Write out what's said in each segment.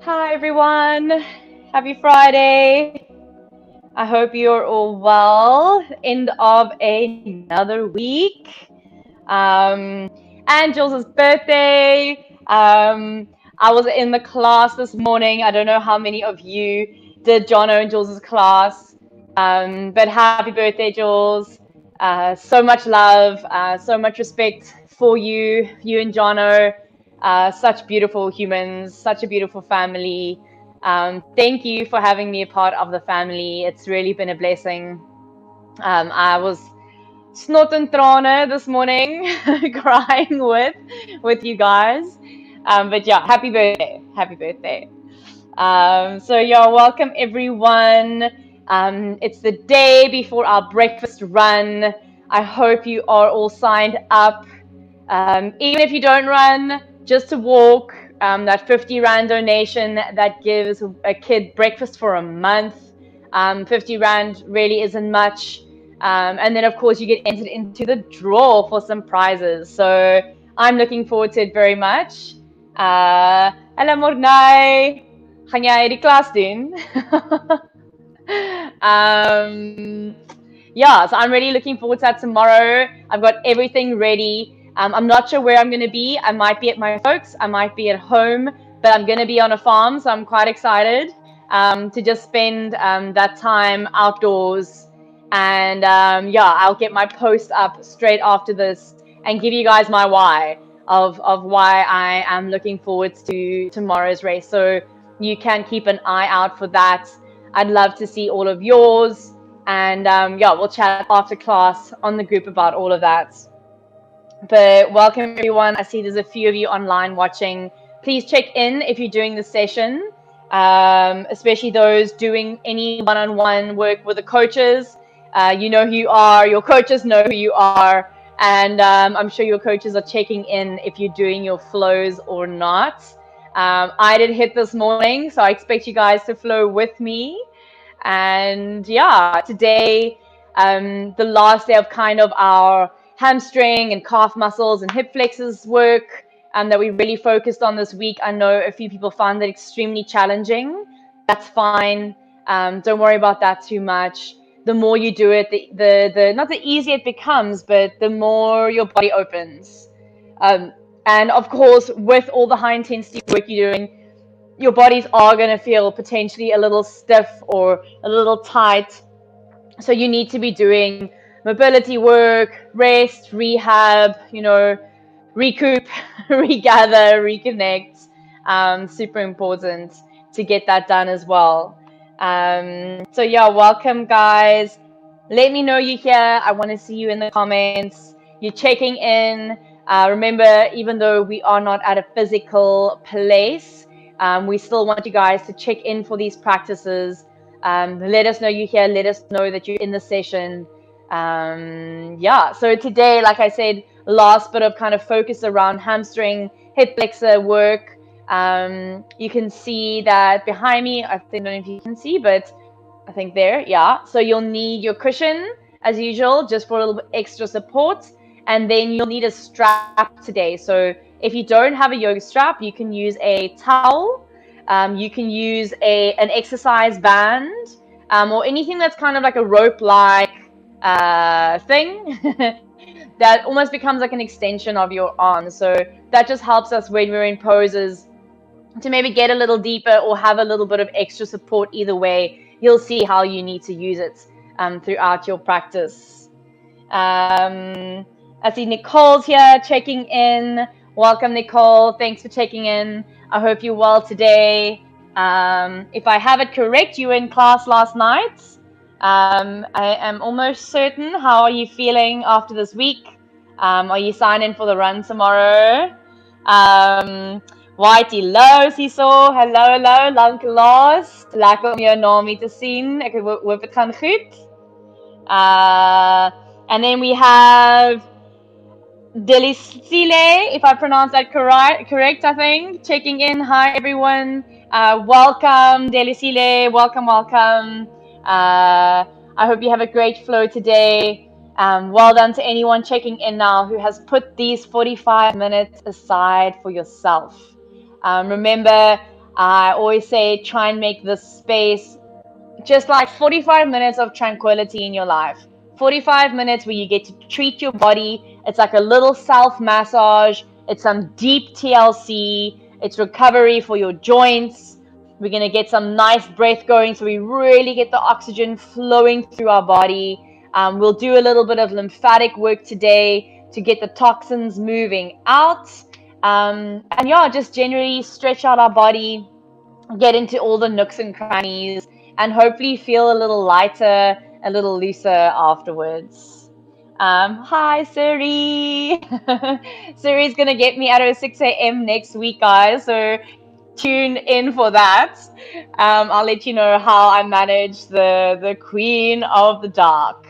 Hi everyone, happy Friday. I hope you're all well. End of another week. Um, and Jules' birthday. I was in the class this morning. I don't know how many of you did Jono and Jules' class. But happy birthday, Jules. So much love, so much respect for you and Jono. Such beautiful humans, such a beautiful family. Thank you for having me a part of the family. It's really been a blessing. I was snot and trane this morning, crying with you guys. But yeah, happy birthday. So yeah, welcome everyone. It's the day before our breakfast run. I hope you are all signed up. Even if you don't run, just to walk. That 50 Rand donation that gives a kid breakfast for a month. 50 Rand really isn't much. And then, of course, you get entered into the draw for some prizes. So I'm looking forward to it very much. Hello, Mornay. Gaan jij die klas doen? um, yeah, so I'm really looking forward to that tomorrow. I've got everything ready. I'm not sure where I'm going to be. I might be at my folks. I might be at home, but I'm going to be on a farm, so I'm quite excited to just spend that time outdoors. And yeah, I'll get my post up straight after this and give you guys my why of why I am looking forward to tomorrow's race. So you can keep an eye out for that. I'd love to see all of yours. And yeah, we'll chat after class on the group about all of that. But welcome everyone. I see there's a few of you online watching. Please check in if you're doing the session, especially those doing any one-on-one work with the coaches. You know who you are. Your coaches know who you are. And I'm sure your coaches are checking in if you're doing your flows or not. I did hit this morning, so I expect you guys to flow with me. And yeah, today, the last day of kind of our hamstring and calf muscles and hip flexors work that we really focused on this week. I know a few people found it extremely challenging. That's fine. Don't worry about that too much. The more you do it, the not the easier it becomes, but the more your body opens. And of course, with all the high intensity work you're doing, your bodies are going to feel potentially a little stiff or a little tight. So you need to be doing mobility work, rest, rehab, recoup, regather, reconnect. Super important to get that done as well. So yeah, welcome guys. Let me know you're here. I want to see you in the comments. You're checking in. Remember, even though we are not at a physical place, we still want you guys to check in for these practices. Let us know you're here. Let us know that you're in the session. Yeah, so today, like I said, last bit of kind of focus around hamstring, hip flexor work. You can see that behind me. I don't know if you can see, but I think there, yeah. So you'll need your cushion as usual, just for a little bit extra support. And then you'll need a strap today. So if you don't have a yoga strap, you can use a towel. You can use an exercise band, or anything that's kind of like a rope-like thing that almost becomes like an extension of your arm. So that just helps us when we're in poses to maybe get a little deeper or have a little bit of extra support. Either way, you'll see how you need to use it throughout your practice. I see Nicole's here checking in. Welcome, Nicole. Thanks for checking in. I hope you're well today. If I have it correct, you were in class last night. I am almost certain. How are you feeling after this week? Are you signed in for the run tomorrow? Whitey Lows, hierso. Hallo, lank laas. Lekker om jou naam te sien. Ek hoop het gaan goed. And then we have Delisile, if I pronounce that correct, I think, checking in. Hi, everyone. Welcome, Delisile. Welcome. I hope you have a great flow today. Well done to anyone checking in now who has put these 45 minutes aside for yourself. Remember, I always say try and make this space just like 45 minutes of tranquility in your life. 45 minutes where you get to treat your body. It's like a little self massage. It's some deep TLC. It's recovery for your joints. We're going to get some nice breath going so we really get the oxygen flowing through our body. We'll do a little bit of lymphatic work today to get the toxins moving out. And yeah, just generally stretch out our body, get into all the nooks and crannies, and hopefully feel a little lighter, a little looser afterwards. Hi, Siri. Siri's going to get me at her 6 a.m. next week, guys. So tune in for that. I'll let you know how I manage the queen of the dark.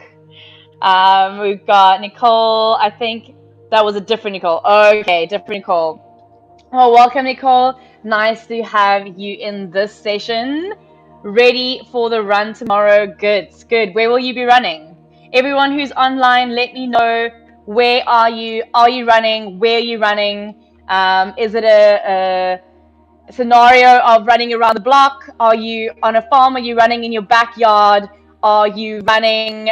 We've got Nicole. I think that was a different Nicole. Okay, different Nicole. Oh, welcome, Nicole. Nice to have you in this session. Ready for the run tomorrow? Good, good. Where will you be running? Everyone who's online, let me know. Where are you? Are you running? Where are you running? Is it a scenario of running around the block? Are you on a farm? Are you running in your backyard? Are you running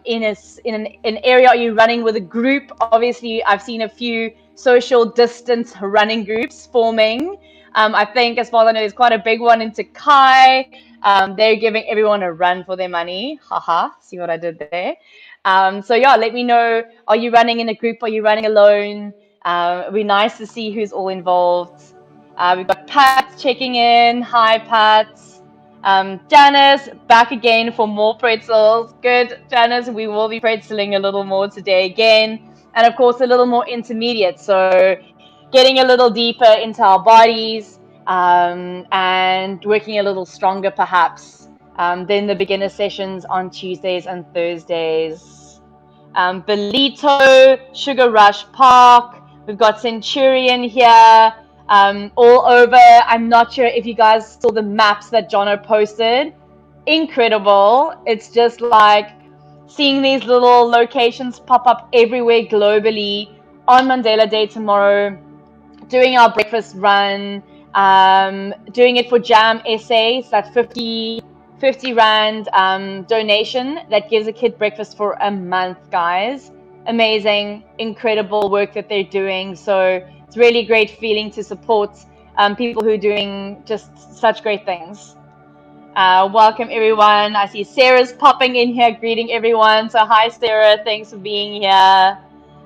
in an area? Are you running with a group? Obviously, I've seen a few social distance running groups forming. I think, as far as I know, there's quite a big one in Takai. They're giving everyone a run for their money. Haha, see what I did there? So yeah, let me know. Are you running in a group? Are you running alone? It'd be nice to see who's all involved. We've got Pat checking in. Hi, Pat. Janice, back again for more pretzels. Good, Janice. We will be pretzeling a little more today again. And of course, a little more intermediate. So getting a little deeper into our bodies and working a little stronger, perhaps, than the beginner sessions on Tuesdays and Thursdays. Belito, Sugar Rush Park. We've got Centurion here. All over. I'm not sure if you guys saw the maps that Jono posted. Incredible. It's just like seeing these little locations pop up everywhere globally on Mandela Day tomorrow, doing our breakfast run, doing it for Jam SA. So that's 50 Rand donation that gives a kid breakfast for a month, guys. Amazing, incredible work that they're doing. So it's really great feeling to support people who are doing just such great things. Welcome, everyone. I see Sarah's popping in here, greeting everyone. So hi, Sarah. Thanks for being here.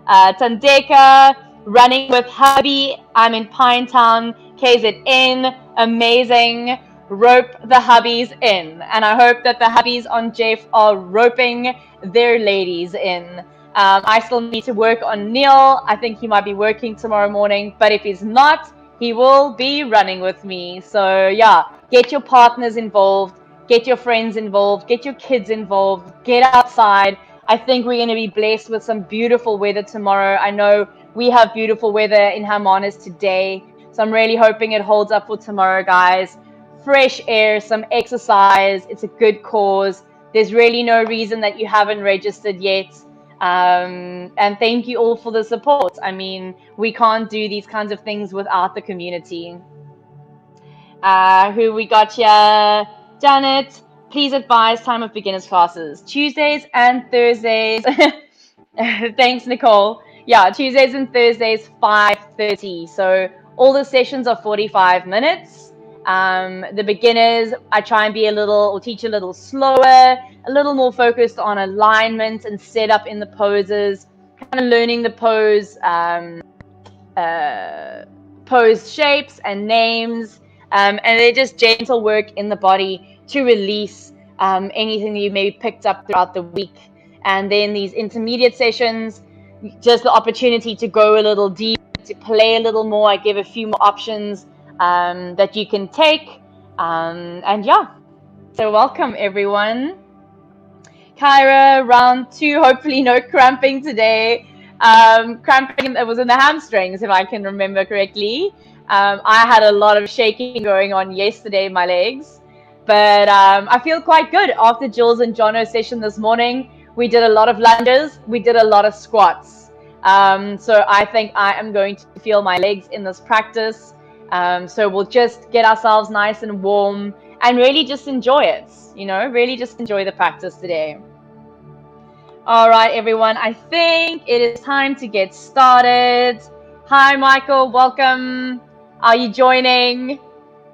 Tandeka, running with hubby. I'm in Pinetown, KZN. Amazing. Rope the hubbies in. And I hope that the hubbies on Jeff are roping their ladies in. I still need to work on Neil. I think he might be working tomorrow morning, but if he's not, he will be running with me. So yeah, get your partners involved, get your friends involved, get your kids involved, get outside. I think we're going to be blessed with some beautiful weather tomorrow. I know we have beautiful weather in Hermanus today, so I'm really hoping it holds up for tomorrow, guys. Fresh air, some exercise. It's a good cause. There's really no reason that you haven't registered yet. And thank you all for the support. I mean, we can't do these kinds of things without the community. Who we got here? Janet, please advise time of beginners classes. Tuesdays and Thursdays. Thanks, Nicole. Yeah, Tuesdays and Thursdays, 5:30. So all the sessions are 45 minutes. The beginners, I try and be teach a little slower, a little more focused on alignment and setup in the poses, kind of learning the pose shapes and names, and they're just gentle work in the body to release anything that you maybe picked up throughout the week. And then these intermediate sessions, just the opportunity to go a little deeper, to play a little more. I give a few more options that you can take, and yeah, so welcome everyone. Kyra, round 2, hopefully no cramping today. Cramping, it was in the hamstrings, if I can remember correctly. I had a lot of shaking going on yesterday in my legs, but I feel quite good after Jules and Jono's session this morning. We did a lot of lunges, we did a lot of squats. So I think I am going to feel my legs in this practice. So we'll just get ourselves nice and warm and really just enjoy it, really just enjoy the practice today. All right, everyone, I think it is time to get started. Hi, Michael, welcome. Are you joining?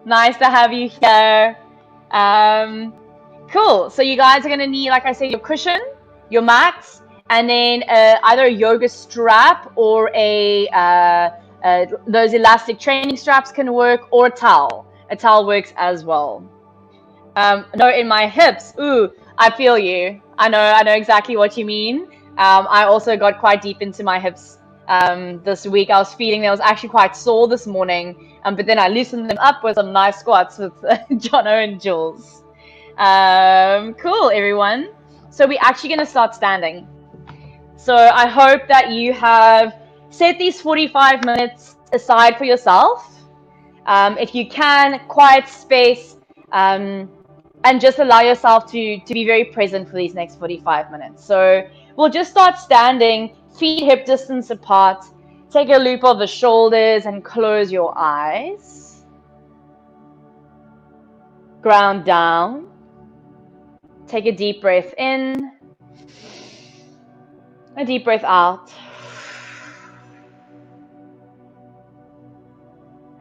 Nice to have you here. Cool. So you guys are going to need, like I said, your cushion, your mats, and then either a yoga strap or those elastic training straps can work, or a towel. A towel works as well. No, in my hips. Ooh, I feel you. I know exactly what you mean. I also got quite deep into my hips this week. I was feeling they was actually quite sore this morning, but then I loosened them up with some nice squats with Jono and Jules. Cool, everyone. So we're actually going to start standing. So I hope that you have set these 45 minutes aside for yourself. If you can, quiet space, and just allow yourself to be very present for these next 45 minutes. So we'll just start standing, feet hip distance apart. Take a loop of the shoulders and close your eyes. Ground down. Take a deep breath in. A deep breath out.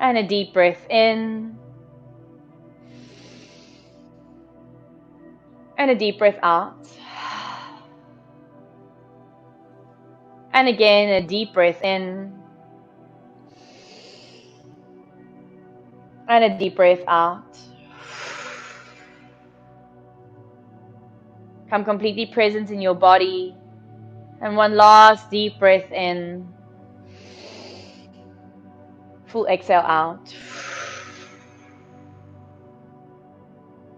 And a deep breath in. And a deep breath out. And again, a deep breath in. And a deep breath out. Come completely present in your body. And one last deep breath in. Full exhale out.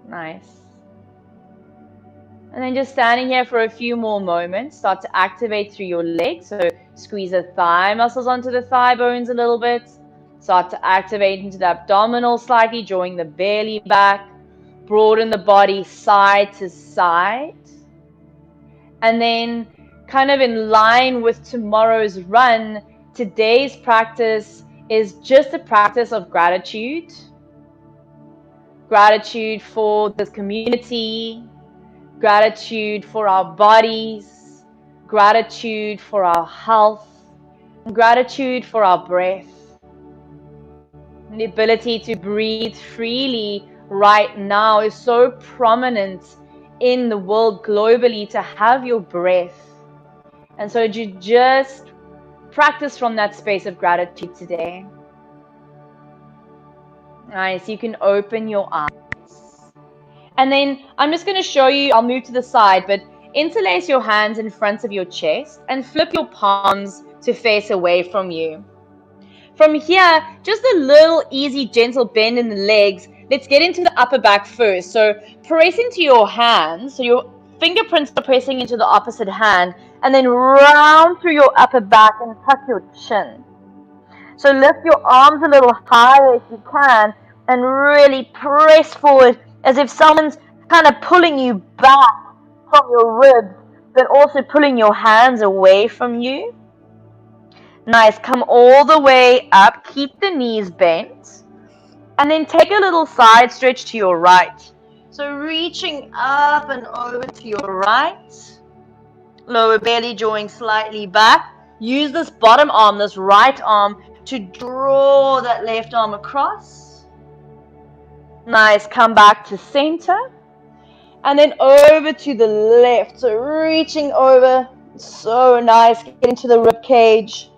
Nice. And then just standing here for a few more moments, start to activate through your legs. So squeeze the thigh muscles onto the thigh bones a little bit. Start to activate into the abdominal slightly, drawing the belly back. Broaden the body side to side. And then kind of in line with tomorrow's run, today's practice is just a practice of gratitude. Gratitude for this community. Gratitude for our bodies, gratitude for our health, and gratitude for our breath. And the ability to breathe freely right now is so prominent in the world globally, to have your breath. And so you just practice from that space of gratitude today. Nice, you can open your eyes. And then I'm just going to show you, I'll move to the side, but interlace your hands in front of your chest and flip your palms to face away from you. From here, just a little easy, gentle bend in the legs. Let's get into the upper back first. So press into your hands, so your fingerprints are pressing into the opposite hand, and then round through your upper back and tuck your chin. So lift your arms a little higher if you can, and really press forward, as if someone's kind of pulling you back from your ribs, but also pulling your hands away from you. Nice. Come all the way up. Keep the knees bent. And then take a little side stretch to your right. So reaching up and over to your right. Lower belly drawing slightly back. Use this bottom arm, this right arm, to draw that left arm across. Nice. Come back to center. And then over to the left. So reaching over. So nice. Get into the rib cage.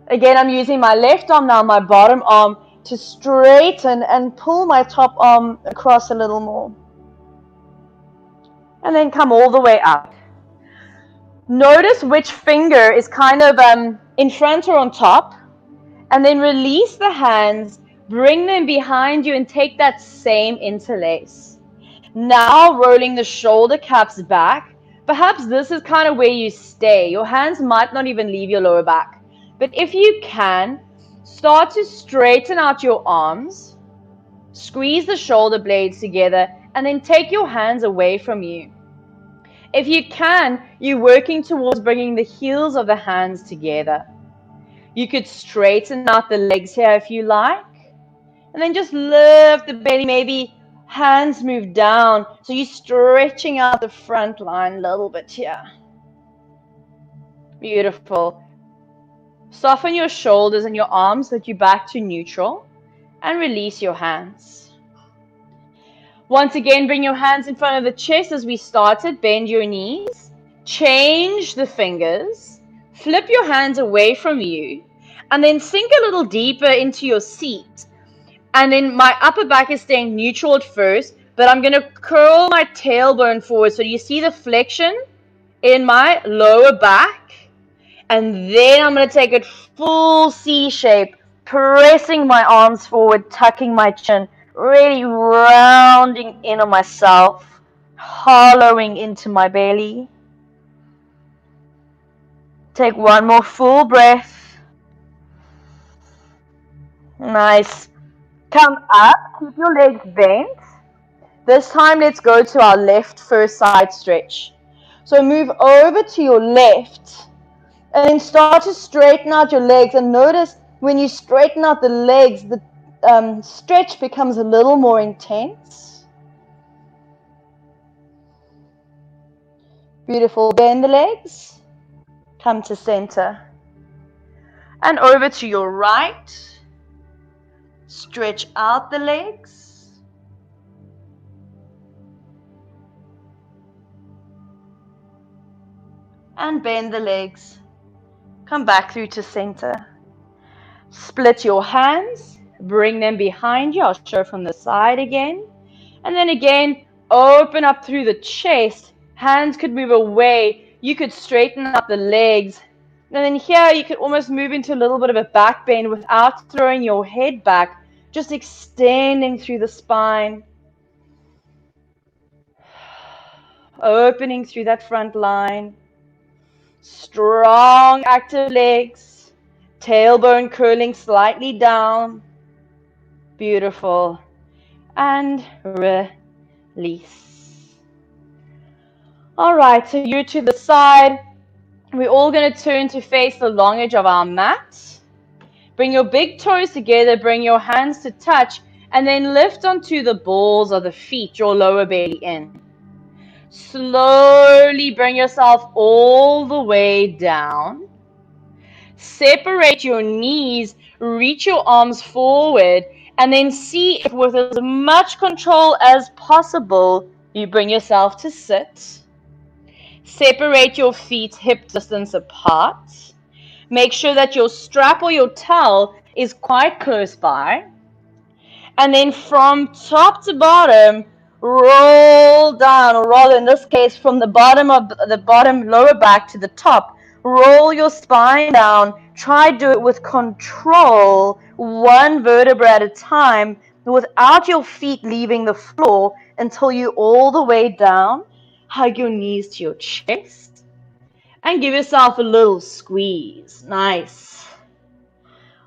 Again, I'm using my left arm now, my bottom arm, to straighten and pull my top arm across a little more. And then come all the way up. Notice which finger is kind of in front or on top. And then release the hands, bring them behind you, and take that same interlace. Now rolling the shoulder caps back. Perhaps this is kind of where you stay. Your hands might not even leave your lower back. But if you can, start to straighten out your arms, squeeze the shoulder blades together, and then take your hands away from you. If you can, you're working towards bringing the heels of the hands together. You could straighten out the legs here if you like. And then just lift the belly, maybe hands move down. So you're stretching out the front line a little bit here. Beautiful. Soften your shoulders and your arms so that you're back to neutral. And release your hands. Once again, bring your hands in front of the chest as we started. Bend your knees. Change the fingers. Flip your hands away from you. And then sink a little deeper into your seat. And then my upper back is staying neutral at first, but I'm going to curl my tailbone forward. So you see the flexion in my lower back. And then I'm going to take it full C shape, pressing my arms forward, tucking my chin, really rounding in on myself, hollowing into my belly. Take one more full breath. Nice. Come up, keep your legs bent. This time let's go to our left first side stretch. So move over to your left and then start to straighten out your legs. And notice when you straighten out the legs, the stretch becomes a little more intense. Beautiful. Bend the legs. Come to center. And over to your right. Stretch out the legs. And bend the legs. Come back through to center. Split your hands. Bring them behind you. I'll show from the side again. And then again, open up through the chest. Hands could move away. You could straighten up the legs. And then here you could almost move into a little bit of a back bend without throwing your head back. Just extending through the spine. Opening through that front line. Strong, active legs. Tailbone curling slightly down. Beautiful. And release. All right, so you're to the side. We're all going to turn to face the long edge of our mat. Bring your big toes together, bring your hands to touch, and then lift onto the balls of the feet, your lower belly in. Slowly bring yourself all the way down. Separate your knees, reach your arms forward, and then see if with as much control as possible, you bring yourself to sit. Separate your feet hip distance apart. Make sure that your strap or your towel is quite close by. And then from top to bottom, roll down, or rather in this case, from the bottom of the bottom lower back to the top. Roll your spine down. Try to do it with control, one vertebra at a time, without your feet leaving the floor until you're all the way down. Hug your knees to your chest. And give yourself a little squeeze. Nice.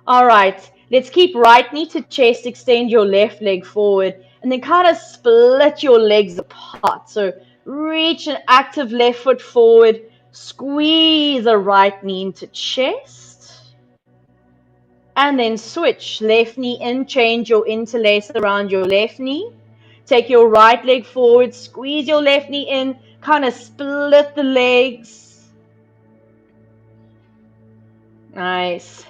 All right. Let's keep right knee to chest. Extend your left leg forward. And then kind of split your legs apart. So reach an active left foot forward. Squeeze the right knee into chest. And then switch. Left knee in. Change your interlace around your left knee. Take your right leg forward. Squeeze your left knee in. Kind of split the legs. Nice.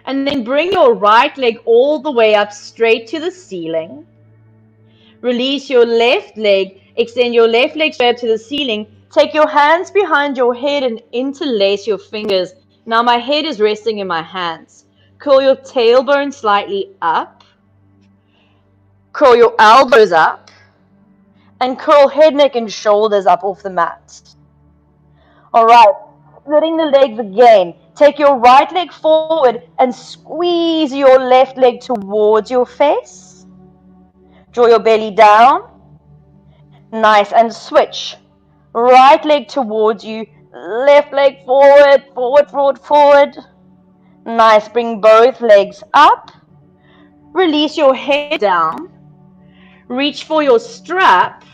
And then bring your right leg all the way up straight to the ceiling. Release your left leg. Extend your left leg straight up to the ceiling. Take your hands behind your head and interlace your fingers. Now my head is resting in my hands. Curl your tailbone slightly up. Curl your elbows up. And curl head, neck, and shoulders up off the mat. All right. Splitting the legs again. Take your right leg forward and squeeze your left leg towards your face. Draw your belly down. Nice. And switch. Right leg towards you. Left leg forward, forward, forward, forward. Nice. Bring both legs up. Release your head down. Reach for your strap.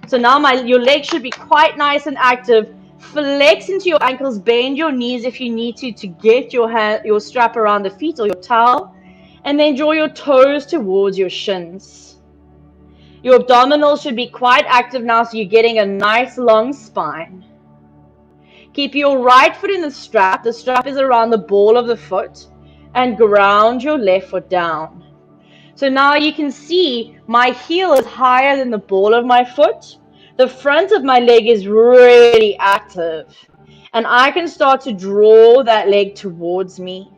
So now your legs should be quite nice and active. Flex into your ankles, bend your knees if you need to get your strap around the feet or your towel. And then draw your toes towards your shins. Your abdominals should be quite active now, so you're getting a nice long spine. Keep your right foot in the strap. The strap is around the ball of the foot, and ground your left foot down. So now you can see my heel is higher than the ball of my foot. The front of my leg is really active, and I can start to draw that leg towards me.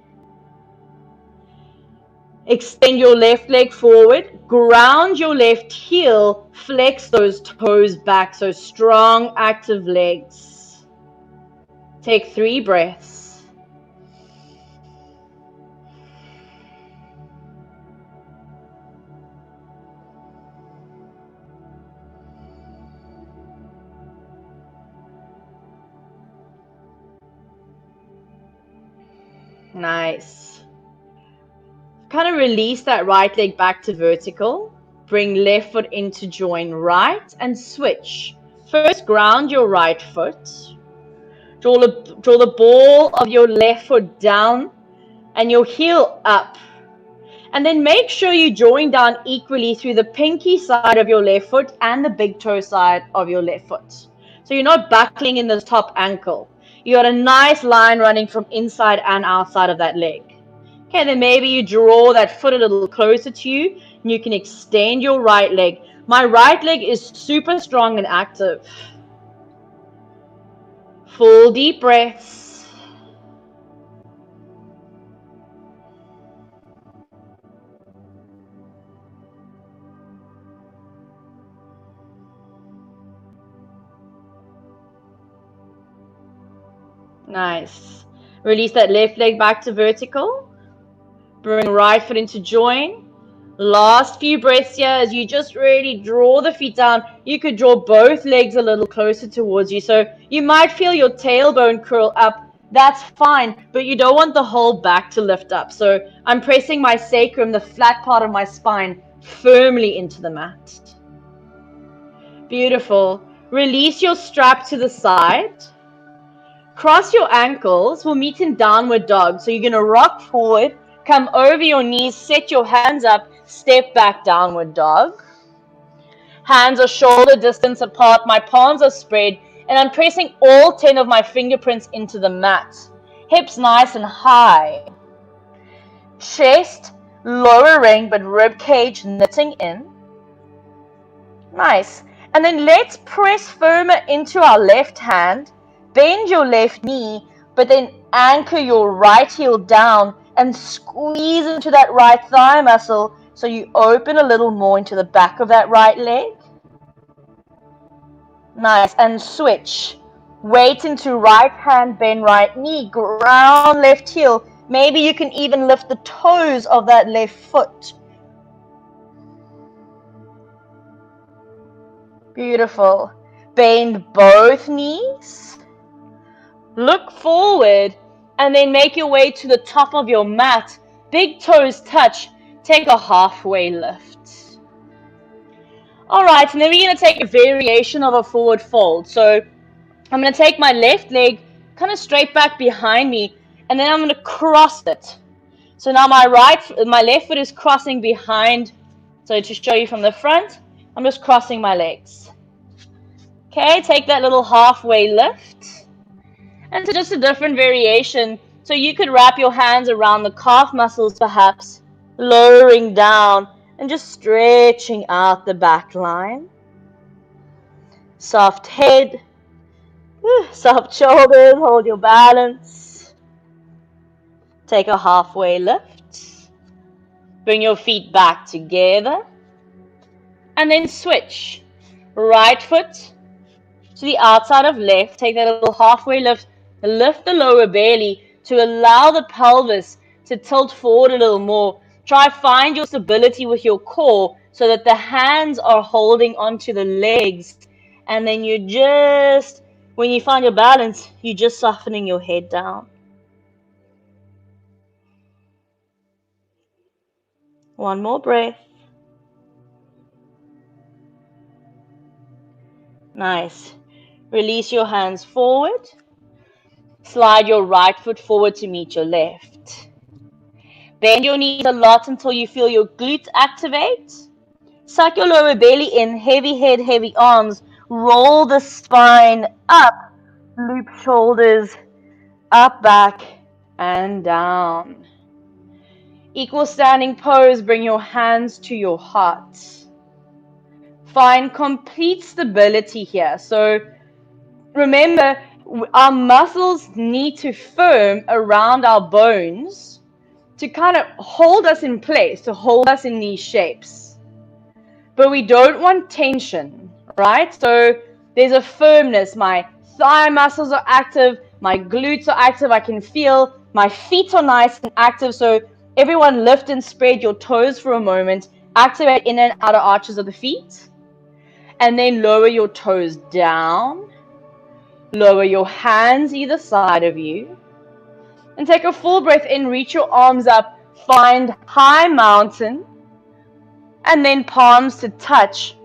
Extend your left leg forward, ground your left heel, flex those toes back, so strong, active legs. Take 3 breaths. Nice. Kind of release that right leg back to vertical. Bring left foot into join right and switch. First, ground your right foot. Draw the ball of your left foot down and your heel up. And then make sure you join down equally through the pinky side of your left foot and the big toe side of your left foot. So you're not buckling in the top ankle. You got a nice line running from inside and outside of that leg. Okay, then maybe you draw that foot a little closer to you and you can extend your right leg. My right leg is super strong and active. Full deep breaths. Nice. Release that left leg back to vertical. Bring right foot into join. Last few breaths here as you just really draw the feet down. You could draw both legs a little closer towards you. So you might feel your tailbone curl up. That's fine, but you don't want the whole back to lift up. So I'm pressing my sacrum, the flat part of my spine, firmly into the mat. Beautiful. Release your strap to the side. Cross your ankles. We'll meet in downward dog. So you're going to rock forward. Come over your knees, set your hands up, step back, downward dog. Hands are shoulder distance apart, my palms are spread, and I'm pressing all 10 of my fingerprints into the mat. Hips nice and high. Chest lowering, but rib cage knitting in. Nice. And then let's press firmer into our left hand, bend your left knee, but then anchor your right heel down and squeeze into that right thigh muscle so you open a little more into the back of that right leg. Nice. And switch. Weight into right hand, bend right knee, ground left heel. Maybe you can even lift the toes of that left foot. Beautiful. Bend both knees. Look forward. And then make your way to the top of your mat. Big toes touch. Take a halfway lift. All right, and then we're going to take a variation of a forward fold. So I'm going to take my left leg kind of straight back behind me, and then I'm going to cross it. So now my left foot is crossing behind. So to show you from the front, I'm just crossing my legs. Okay, take that little halfway lift. And so just a different variation. So you could wrap your hands around the calf muscles perhaps, lowering down and just stretching out the back line. Soft head, soft shoulders, hold your balance. Take a halfway lift. Bring your feet back together. And then switch. Right foot to the outside of left. Take that little halfway lift. Lift the lower belly to allow the pelvis to tilt forward a little more. Try find your stability with your core so that the hands are holding onto the legs. And then you just, when you find your balance, you're just softening your head down. One more breath. Nice. Release your hands forward. Slide your right foot forward to meet your left. Bend your knees a lot until you feel your glutes activate. Suck your lower belly in, heavy head, heavy arms. Roll the spine up, loop shoulders, up, back, and down. Equal standing pose, bring your hands to your heart. Find complete stability here. So remember, our muscles need to firm around our bones to kind of hold us in place, to hold us in these shapes. But we don't want tension, right? So there's a firmness. My thigh muscles are active, my glutes are active, I can feel my feet are nice and active. So everyone lift and spread your toes for a moment, activate inner and outer arches of the feet, and then lower your toes down. Lower your hands either side of you. And take a full breath in, reach your arms up, find high mountain, and then palms to touch.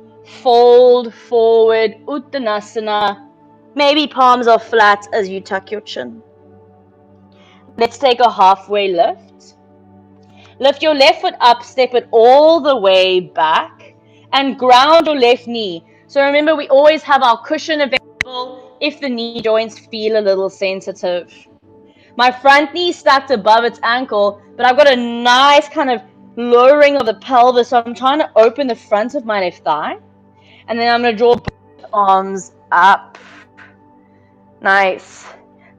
Fold forward, Uttanasana. Maybe palms are flat as you tuck your chin. Let's take a halfway lift. Lift your left foot up, step it all the way back, and ground your left knee. So remember, we always have our cushion available if the knee joints feel a little sensitive. My front knee is stacked above its ankle, but I've got a nice kind of lowering of the pelvis, so I'm trying to open the front of my left thigh. And then I'm going to draw both arms up. Nice.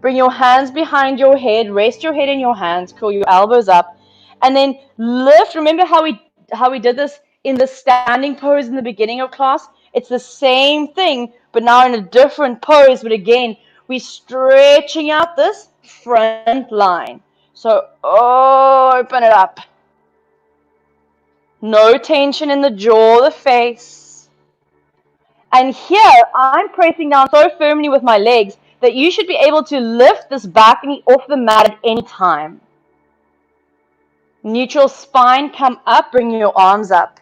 Bring your hands behind your head, rest your head in your hands, curl your elbows up, and then lift. Remember how we did this in the standing pose in the beginning of class? It's the same thing, but now in a different pose. But again, we're stretching out this front line. So open it up. No tension in the jaw, the face. And here, I'm pressing down so firmly with my legs that you should be able to lift this back knee off the mat at any time. Neutral spine, come up, bring your arms up.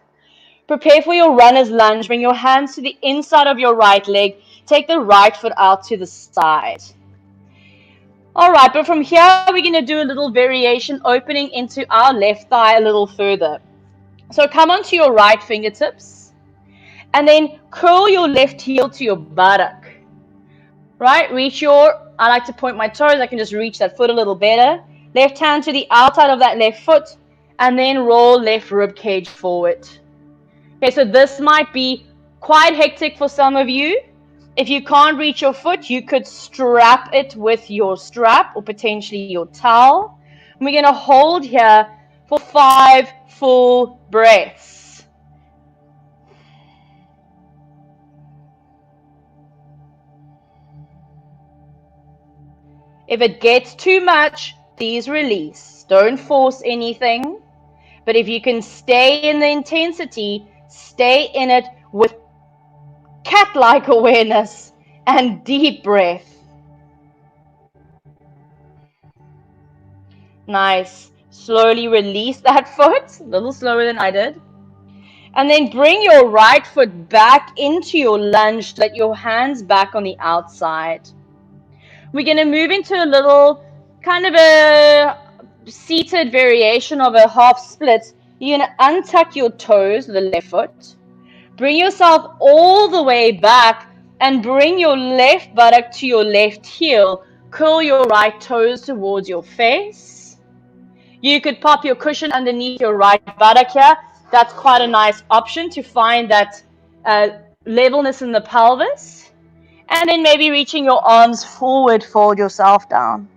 Prepare for your runner's lunge. Bring your hands to the inside of your right leg. Take the right foot out to the side. All right, but from here, we're going to do a little variation, opening into our left thigh a little further. So come onto your right fingertips, and then curl your left heel to your buttock. Right, I like to point my toes, I can just reach that foot a little better. Left hand to the outside of that left foot, and then roll left rib cage forward. Okay, so this might be quite hectic for some of you. If you can't reach your foot, you could strap it with your strap or potentially your towel. And we're going to hold here for 5 full breaths. If it gets too much, please release. Don't force anything. But if you can stay in the intensity, stay in it with cat-like awareness and deep breath. Nice. Slowly release that foot, a little slower than I did. And then bring your right foot back into your lunge, let your hands back on the outside. We're going to move into a little kind of a seated variation of a half split. You're going to untuck your toes, the left foot. Bring yourself all the way back and bring your left buttock to your left heel. Curl your right toes towards your face. You could pop your cushion underneath your right buttock here. That's quite a nice option to find that levelness in the pelvis. And then maybe reaching your arms forward, fold yourself down.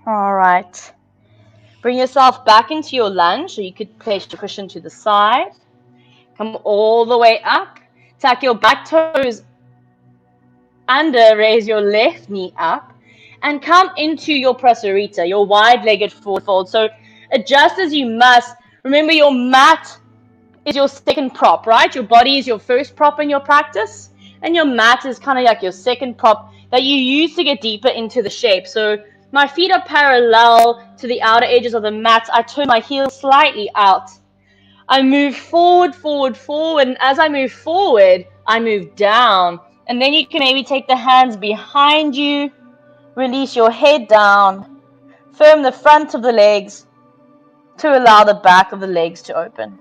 All right. Bring yourself back into your lunge, so you could place your cushion to the side. Come all the way up. Tuck your back toes under, raise your left knee up, and come into your prasarita, your wide-legged forward fold. So adjust as you must. Remember, your mat is your second prop, right? Your body is your first prop in your practice, and your mat is kind of like your second prop that you use to get deeper into the shape. So My feet are parallel to the outer edges of the mat. I turn my heels slightly out. I move forward, forward, forward, and as I move forward, I move down. And then you can maybe take the hands behind you, release your head down, firm the front of the legs to allow the back of the legs to open.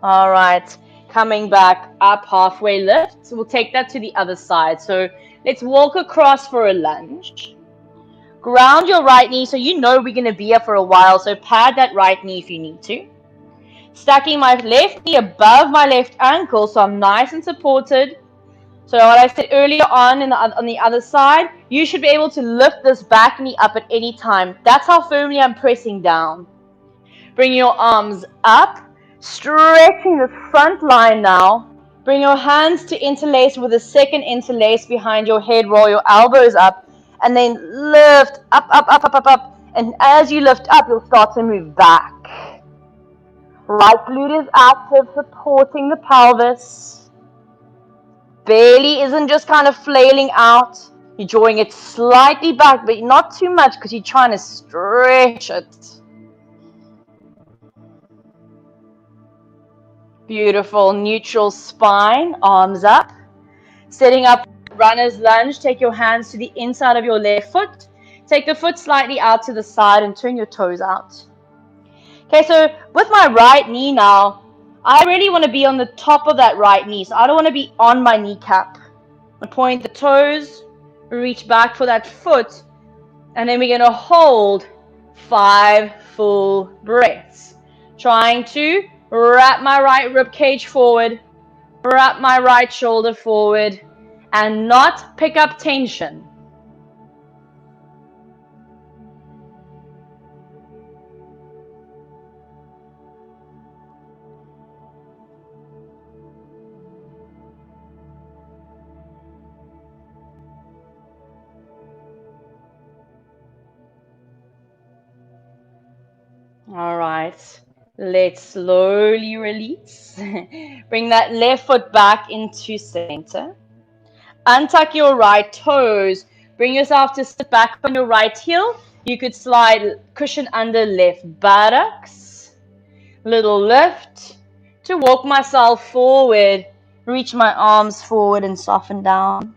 All right, coming back up, halfway lift. So we'll take that to the other side. So let's walk across for a lunge. Ground your right knee, so you know we're going to be here for a while, so pad that right knee if you need to. Stacking my left knee above my left ankle, so I'm nice and supported. So what I said earlier on the other side, you should be able to lift this back knee up at any time. That's how firmly I'm pressing down. Bring your arms up, stretching the front line now. Bring your hands to interlace with a second interlace behind your head. Roll your elbows up and then lift up, up, up, up, up, up. And as you lift up, you'll start to move back. Right glute is active, supporting the pelvis. Belly isn't just kind of flailing out. You're drawing it slightly back, but not too much because you're trying to stretch it. Beautiful. Neutral spine, arms up. Setting up runner's lunge. Take your hands to the inside of your left foot. Take the foot slightly out to the side and turn your toes out. Okay, so with my right knee now, I really want to be on the top of that right knee. So I don't want to be on my kneecap. I point the toes, reach back for that foot, and then we're going to hold 5 full breaths. Trying to wrap my right rib cage forward, wrap my right shoulder forward, and not pick up tension. All right, let's slowly release. Bring that left foot back into center. Untuck your right toes. Bring yourself to sit back on your right heel. You could slide cushion under left buttocks. Little lift to walk myself forward. Reach my arms forward and soften down.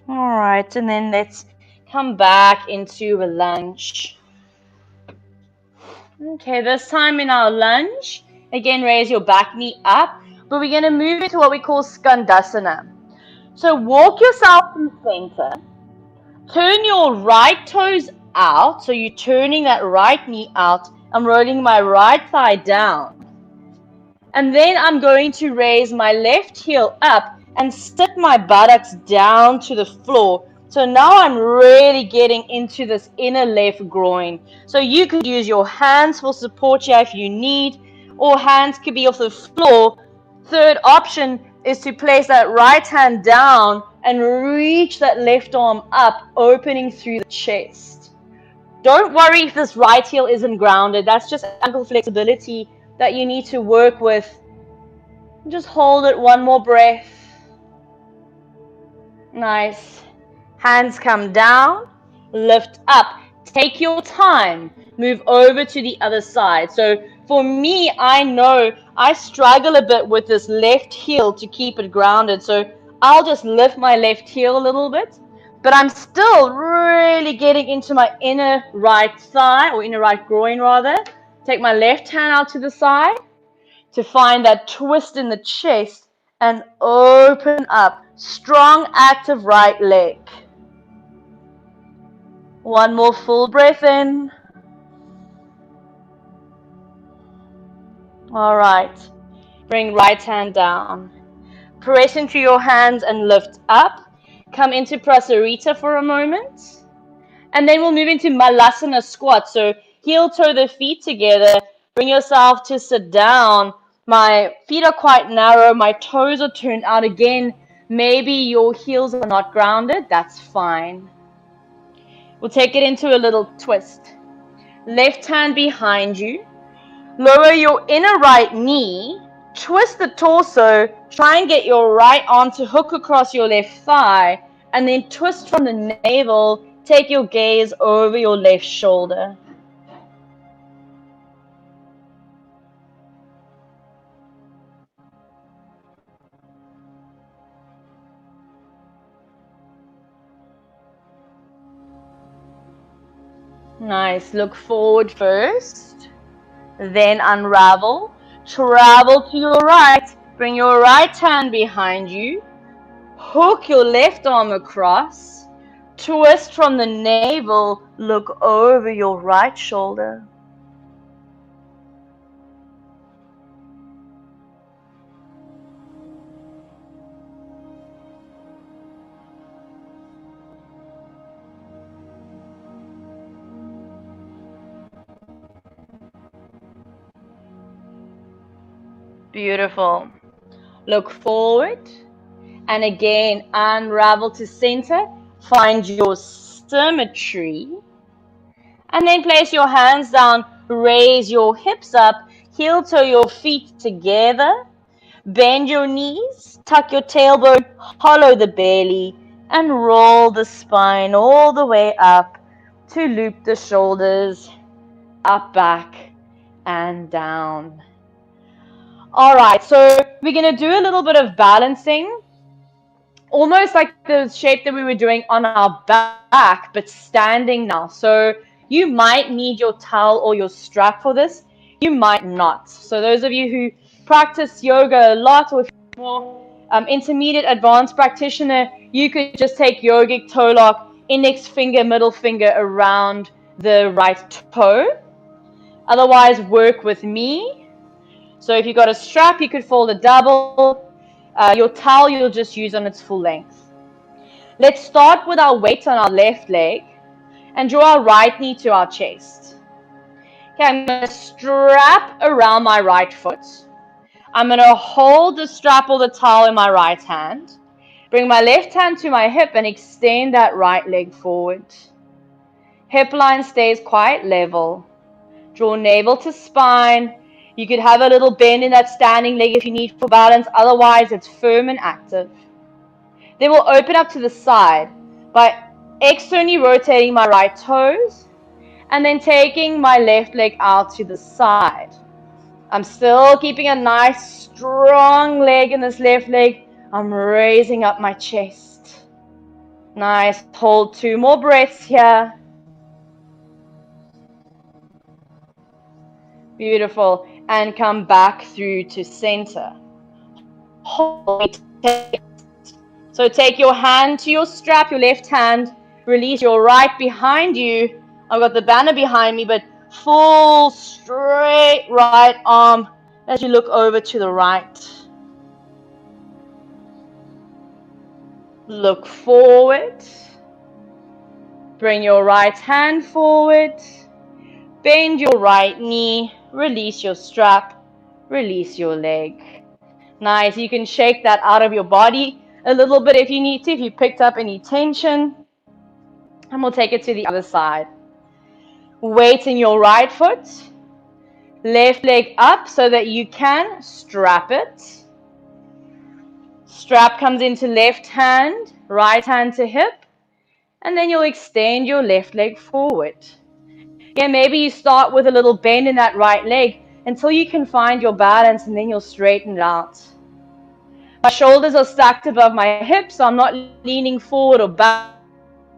All right, and then let's come back into a lunge. Okay, this time in our lunge, again, raise your back knee up, but we're going to move into what we call Skandasana. So walk yourself in center, turn your right toes out, so you're turning that right knee out. I'm rolling my right thigh down. And then I'm going to raise my left heel up and sit my buttocks down to the floor. So now I'm really getting into this inner left groin. So you could use your hands for support here if you need, or hands could be off the floor. Third option is to place that right hand down and reach that left arm up, opening through the chest. Don't worry if this right heel isn't grounded. That's just ankle flexibility that you need to work with. Just hold it, one more breath. Nice. Hands come down, lift up. Take your time. Move over to the other side. So for me, I know I struggle a bit with this left heel to keep it grounded. So I'll just lift my left heel a little bit. But I'm still really getting into my inner right thigh, or inner right groin rather. Take my left hand out to the side to find that twist in the chest and open up. Strong, active right leg. One more full breath in. All right. Bring right hand down. Press into your hands and lift up. Come into Prasarita for a moment. And then we'll move into Malasana squat. So heel toe the feet together. Bring yourself to sit down. My feet are quite narrow. My toes are turned out again. Maybe your heels are not grounded. That's fine. We'll take it into a little twist. Left hand behind you. Lower your inner right knee. Twist the torso. Try and get your right arm to hook across your left thigh. And then twist from the navel. Take your gaze over your left shoulder. Nice. Look forward first. Then unravel. Travel to your right. Bring your right hand behind you. Hook your left arm across. Twist from the navel. Look over your right shoulder. Beautiful. Look forward. And again, unravel to center. Find your symmetry. And then place your hands down. Raise your hips up. Heel toe your feet together. Bend your knees. Tuck your tailbone. Hollow the belly. And roll the spine all the way up to loop the shoulders. Up, back, and down. All right, so we're going to do a little bit of balancing, almost like the shape that we were doing on our back, but standing now. So you might need your towel or your strap for this. You might not. So those of you who practice yoga a lot, or if you're more intermediate advanced practitioner, you could just take yogic toe lock, index finger, middle finger around the right toe. Otherwise, work with me. So if you've got a strap, you could fold a double. Your towel you'll just use on its full length. Let's start with our weight on our left leg and draw our right knee to our chest. Okay, I'm going to strap around my right foot. I'm going to hold the strap or the towel in my right hand. Bring my left hand to my hip and extend that right leg forward. Hip line stays quite level. Draw navel to spine. You could have a little bend in that standing leg if you need for balance. Otherwise, it's firm and active. Then we'll open up to the side by externally rotating my right toes and then taking my left leg out to the side. I'm still keeping a nice strong leg in this left leg. I'm raising up my chest. Nice. Hold 2 more breaths here. Beautiful. And come back through to center. So take your hand to your strap, your left hand. Release your right behind you. I've got the banner behind me, but full straight right arm as you look over to the right. Look forward. Bring your right hand forward. Bend your right knee. Release your strap. Release your leg. Nice. You can shake that out of your body a little bit if you need to, if you picked up any tension. And we'll take it to the other side. Weight in your right foot. Left leg up so that you can strap it. Strap comes into left hand, right hand to hip. And then you'll extend your left leg forward. Again, maybe you start with a little bend in that right leg until you can find your balance, and then you'll straighten it out. My shoulders are stacked above my hips, so I'm not leaning forward or back.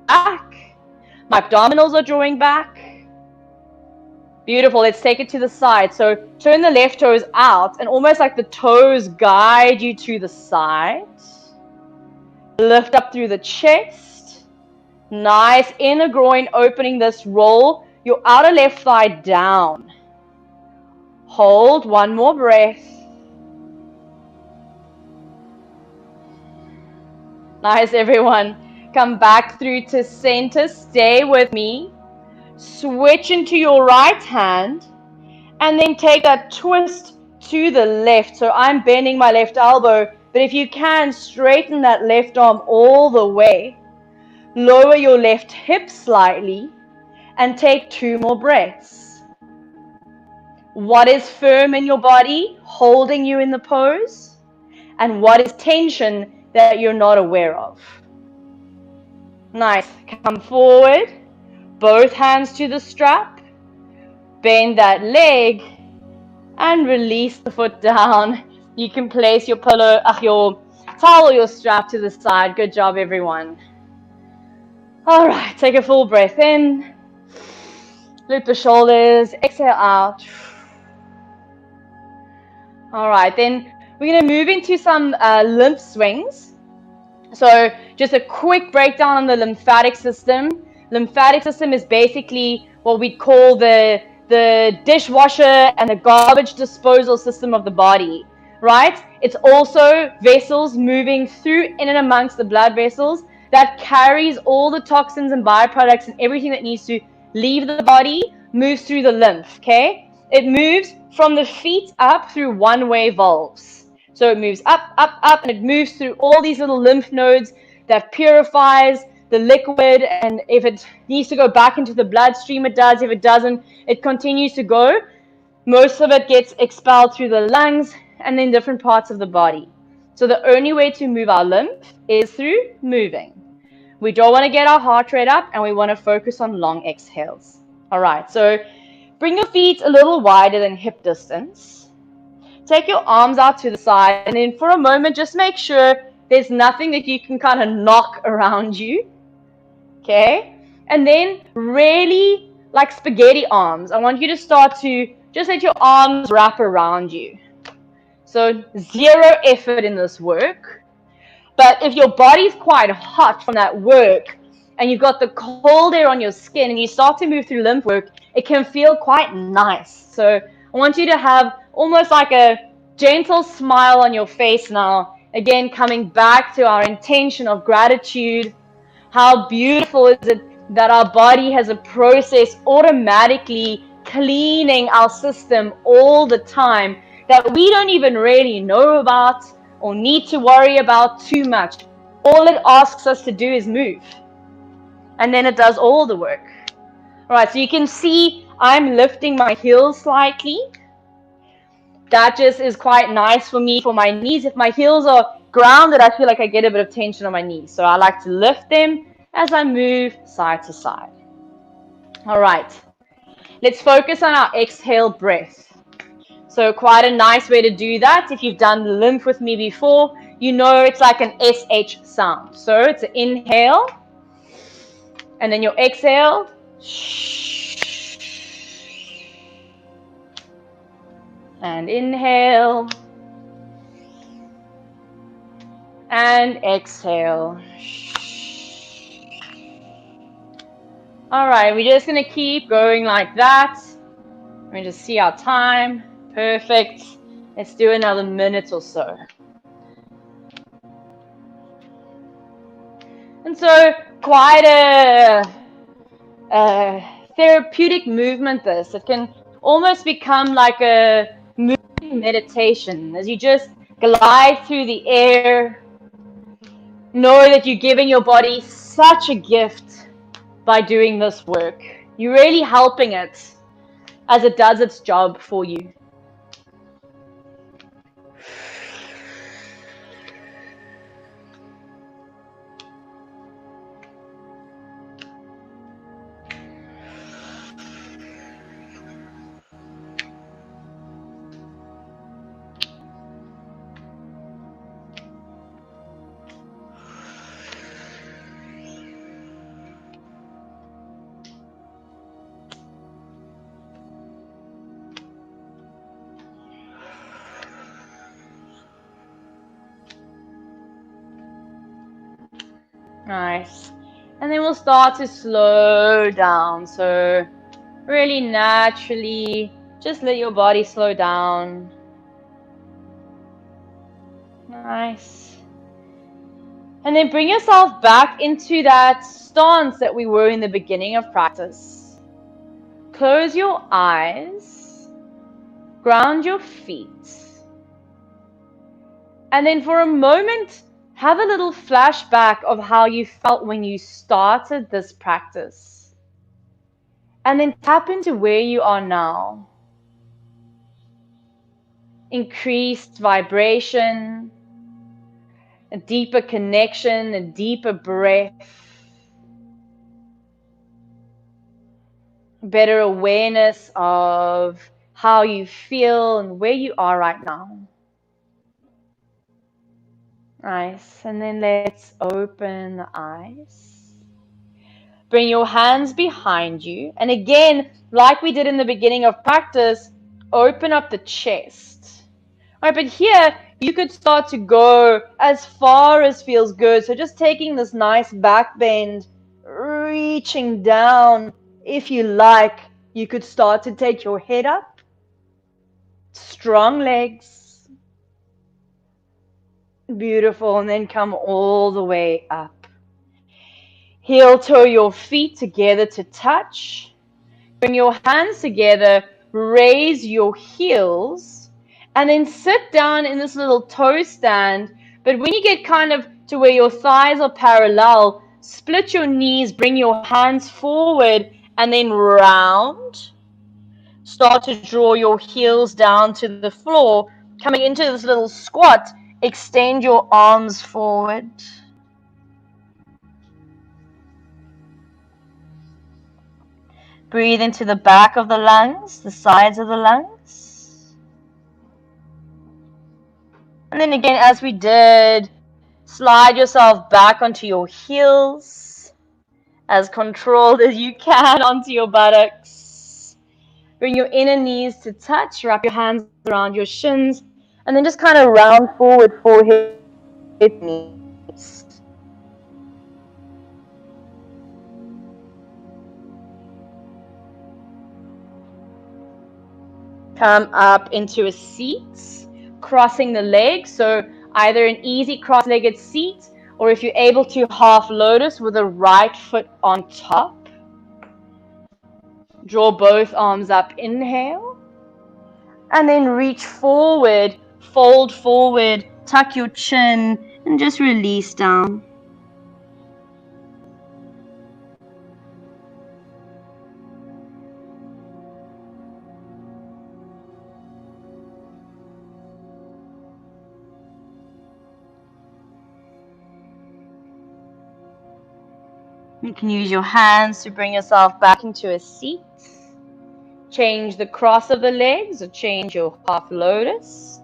My abdominals are drawing back. Beautiful. Let's take it to the side. So turn the left toes out and almost like the toes guide you to the side. Lift up through the chest. Nice inner groin opening this roll. Your outer left thigh down. Hold, one more breath. Nice, everyone. Come back through to center. Stay with me. Switch into your right hand and then take that twist to the left. So I'm bending my left elbow, but if you can, straighten that left arm all the way. Lower your left hip slightly and take 2 more breaths. What is firm in your body, holding you in the pose? And what is tension that you're not aware of? Nice. Come forward. Both hands to the strap. Bend that leg and release the foot down. You can place your pillow, your towel or your strap to the side. Good job, everyone. All right, take a full breath in. Loop the shoulders. Exhale out. All right, then we're going to move into some lymph swings. So just a quick breakdown on the lymphatic system. Lymphatic system is basically what we call the dishwasher and the garbage disposal system of the body, right? It's also vessels moving through in and amongst the blood vessels that carries all the toxins and byproducts and everything that needs to leave the body, moves through the lymph, okay? It moves from the feet up through one-way valves. So it moves up, up, up, and it moves through all these little lymph nodes that purifies the liquid, and if it needs to go back into the bloodstream, it does. If it doesn't, it continues to go. Most of it gets expelled through the lungs and then different parts of the body. So the only way to move our lymph is through moving. We don't want to get our heart rate up, and we want to focus on long exhales. All right, so bring your feet a little wider than hip distance. Take your arms out to the side, and then for a moment, just make sure there's nothing that you can kind of knock around you. Okay? And then really, like spaghetti arms, I want you to start to just let your arms wrap around you. So 0 effort in this work. But if your body's quite hot from that work, and you've got the cold air on your skin, and you start to move through lymph work, it can feel quite nice. So I want you to have almost like a gentle smile on your face now. Again, coming back to our intention of gratitude. How beautiful is it that our body has a process automatically cleaning our system all the time that we don't even really know about or need to worry about too much. All it asks us to do is move. And then it does all the work. All right, so you can see I'm lifting my heels slightly. That just is quite nice for me, for my knees. If my heels are grounded, I feel like I get a bit of tension on my knees. So I like to lift them as I move side to side. All right, let's focus on our exhale breath. So quite a nice way to do that. If you've done the lymph with me before, you know it's like an SH sound. So it's an inhale, and then your exhale. And inhale. And exhale. All right, we're just going to keep going like that. Let me just see our time. Perfect. Let's do another minute or so. And so quite a therapeutic movement this. It can almost become like a moving meditation as you just glide through the air. Know that you're giving your body such a gift by doing this work. You're really helping it as it does its job for you. Nice. And then we'll start to slow down. So really naturally Just let your body slow down. Nice. And then bring yourself back into that stance that we were in the beginning of practice. Close your eyes. Ground your feet. And then for a moment, have a little flashback of how you felt when you started this practice. And then tap into where you are now. Increased vibration, a deeper connection, a deeper breath, better awareness of how you feel and where you are right now. Nice. And then let's open the eyes. Bring your hands behind you. And again, like we did in the beginning of practice, open up the chest. All right, but here you could start to go as far as feels good. So just taking this nice back bend, reaching down. If you like, you could start to take your head up. Strong legs. Beautiful. And then come all the way up. Heel toe your feet together to touch. Bring your hands together. Raise your heels. And then sit down in this little toe stand. But when you get kind of to where your thighs are parallel, split your knees. Bring your hands forward. And then round. Start to draw your heels down to the floor. Coming into this little squat, extend your arms forward. Breathe into the back of the lungs, the sides of the lungs. And then again, as we did, slide yourself back onto your heels, as controlled as you can onto your buttocks. Bring your inner knees to touch, wrap your hands around your shins, and then just kind of round forward, forehead, knees. Come up into a seat, crossing the legs. So either an easy cross-legged seat, or if you're able to, half lotus with the right foot on top. Draw both arms up, inhale. And then reach forward, fold forward, tuck your chin, and just release down. You can use your hands to bring yourself back into a seat. Change the cross of the legs or change your half lotus.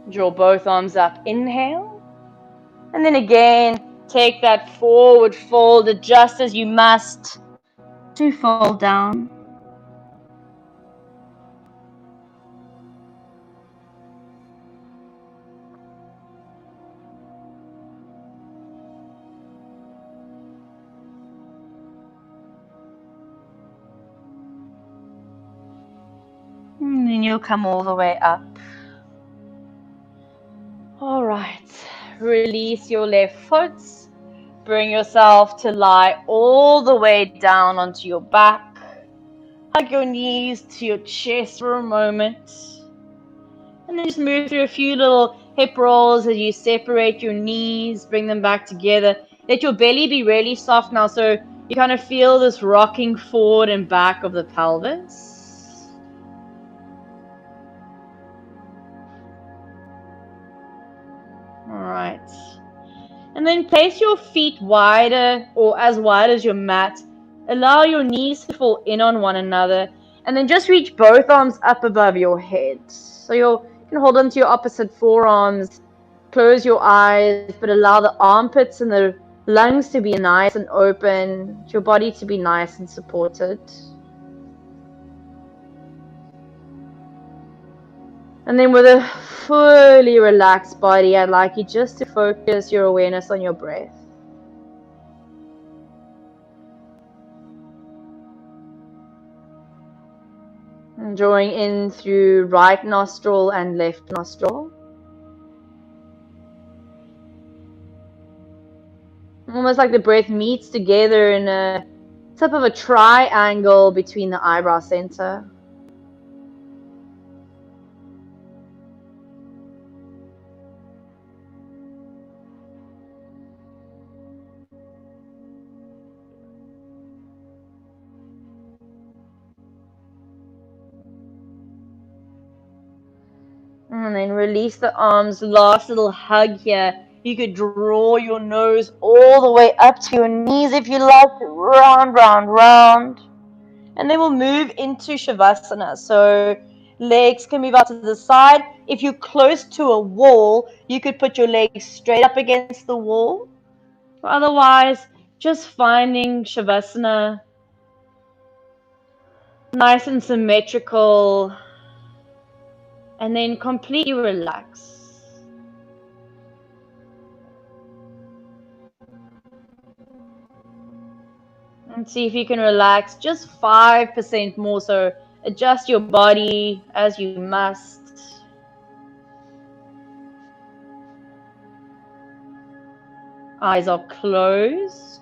Draw both arms up, inhale. And then again, take that forward fold, adjust as you must to fold down. And then you'll come all the way up. All right, release your left foot. Bring yourself to lie all the way down onto your back. Hug your knees to your chest for a moment. And then just move through a few little hip rolls as you separate your knees, bring them back together. Let your belly be really soft now, so you kind of feel this rocking forward and back of the pelvis. Alright. And then place your feet wider or as wide as your mat. Allow your knees to fall in on one another. And then just reach both arms up above your head. So you can hold onto your opposite forearms. Close your eyes, but allow the armpits and the lungs to be nice and open. Your body to be nice and supported. And then with a fully relaxed body, I'd like you just to focus your awareness on your breath. Drawing in through right nostril and left nostril. Almost like the breath meets together in a type of a triangle between the eyebrow center. And then release the arms. Last little hug here. You could draw your nose all the way up to your knees if you like. Round, round, round. And then we'll move into Shavasana. So legs can move out to the side. If you're close to a wall, you could put your legs straight up against the wall. Or otherwise, just finding Shavasana nice and symmetrical. And then completely relax. And see if you can relax just 5% more. So adjust your body as you must. Eyes are closed.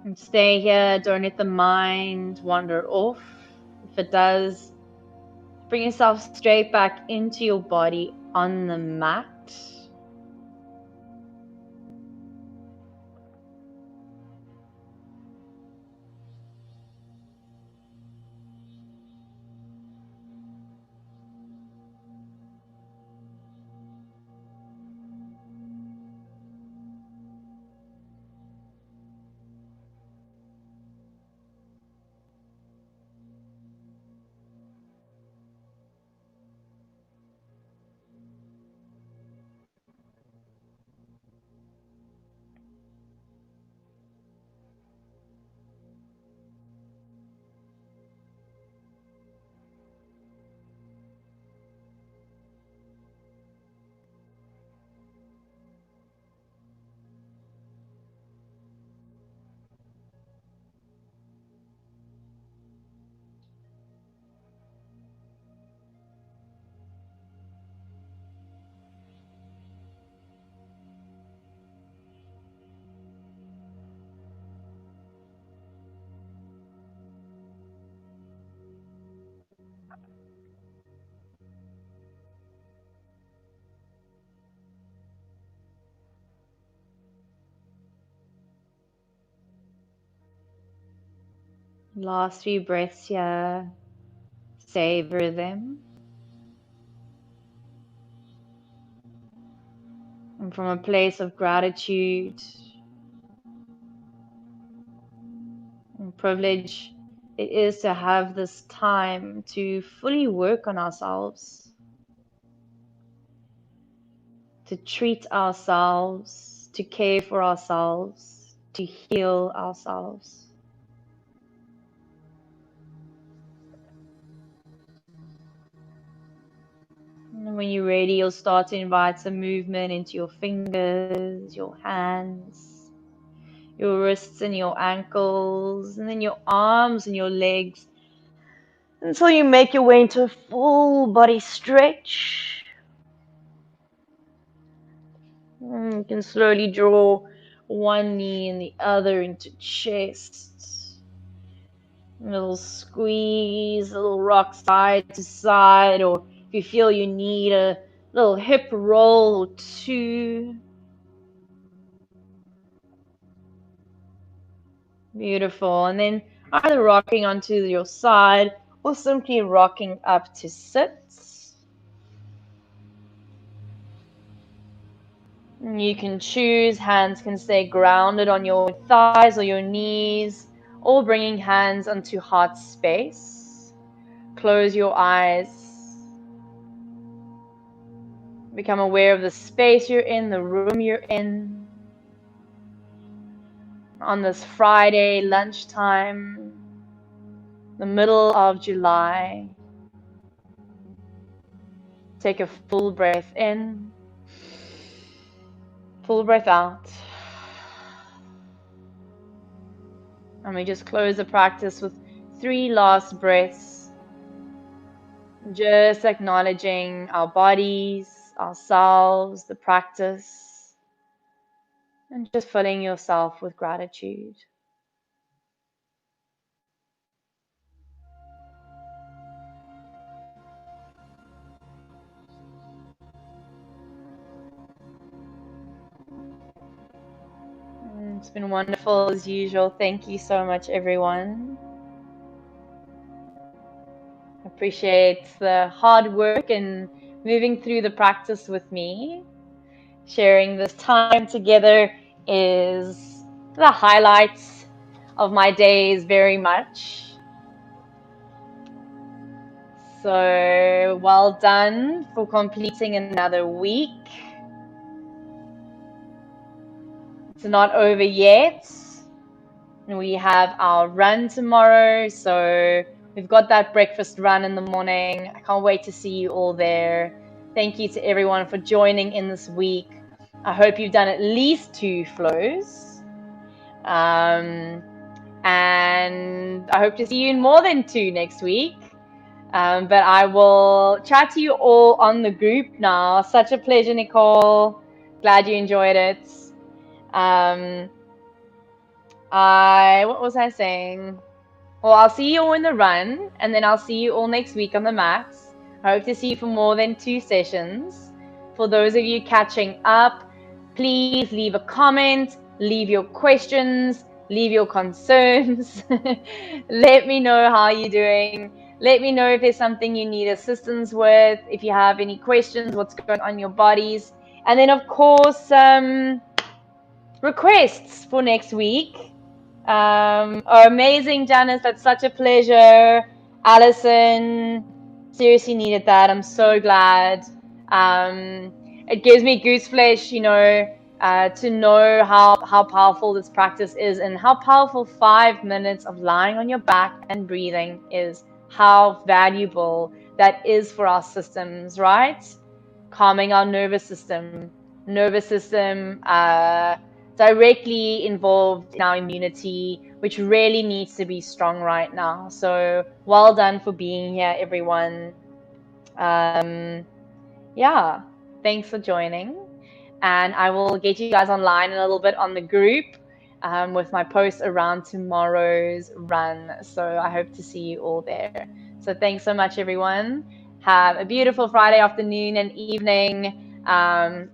And stay here. Don't let the mind wander off. If it does, bring yourself straight back into your body on the mat. Last few breaths here. Savor them. And from a place of gratitude and privilege, it is to have this time to fully work on ourselves, to treat ourselves, to care for ourselves, to heal ourselves. And when you're ready, you'll start to invite some movement into your fingers, your hands, your wrists and your ankles, and then your arms and your legs, until you make your way into a full body stretch. And you can slowly draw one knee and the other into chest. A little squeeze, a little rock side to side, or if you feel you need a little hip roll or two. Beautiful. And then either rocking onto your side or simply rocking up to sit. You can choose, hands can stay grounded on your thighs or your knees, or bringing hands onto heart space. Close your eyes. Become aware of the space you're in, the room you're in. On this Friday lunchtime, the middle of July, take a full breath in, full breath out. And we just close the practice with 3 last breaths. Just acknowledging our bodies, ourselves, the practice, and just filling yourself with gratitude. It's been wonderful as usual. Thank you so much, everyone. Appreciate the hard work and moving through the practice with me. Sharing this time together is the highlights of my days very much. So well done for completing another week. It's not over yet. We have our run tomorrow, so we've got that breakfast run in the morning. I can't wait to see you all there. Thank you to everyone for joining in this week. I hope you've done at least 2 flows. And I hope to see you in more than 2 next week. But I will chat to you all on the group now. Such a pleasure, Nicole. Glad you enjoyed it. What was I saying? Well, I'll see you all in the run, and then I'll see you all next week on the mats. I hope to see you for more than 2 sessions. For those of you catching up, please leave a comment, leave your questions, leave your concerns. Let me know how you're doing. Let me know if there's something you need assistance with, if you have any questions, what's going on in your bodies. And then, of course, requests for next week. Amazing, Janice. That's such a pleasure. Alison, seriously needed that. I'm so glad. It gives me goose flesh, to know how powerful this practice is and how powerful 5 minutes of lying on your back and breathing is, how valuable that is for our systems, right? Calming our nervous system directly involved in our immunity, which really needs to be strong right now. So well done for being here, everyone. Yeah, thanks for joining. And I will get you guys online in a little bit on the group with my post around tomorrow's run. So I hope to see you all there. So thanks so much, everyone. Have a beautiful Friday afternoon and evening.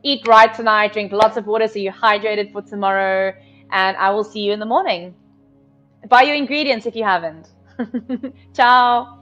Eat right tonight, drink lots of water so you're hydrated for tomorrow, and I will see you in the morning. Buy your ingredients if you haven't. Ciao.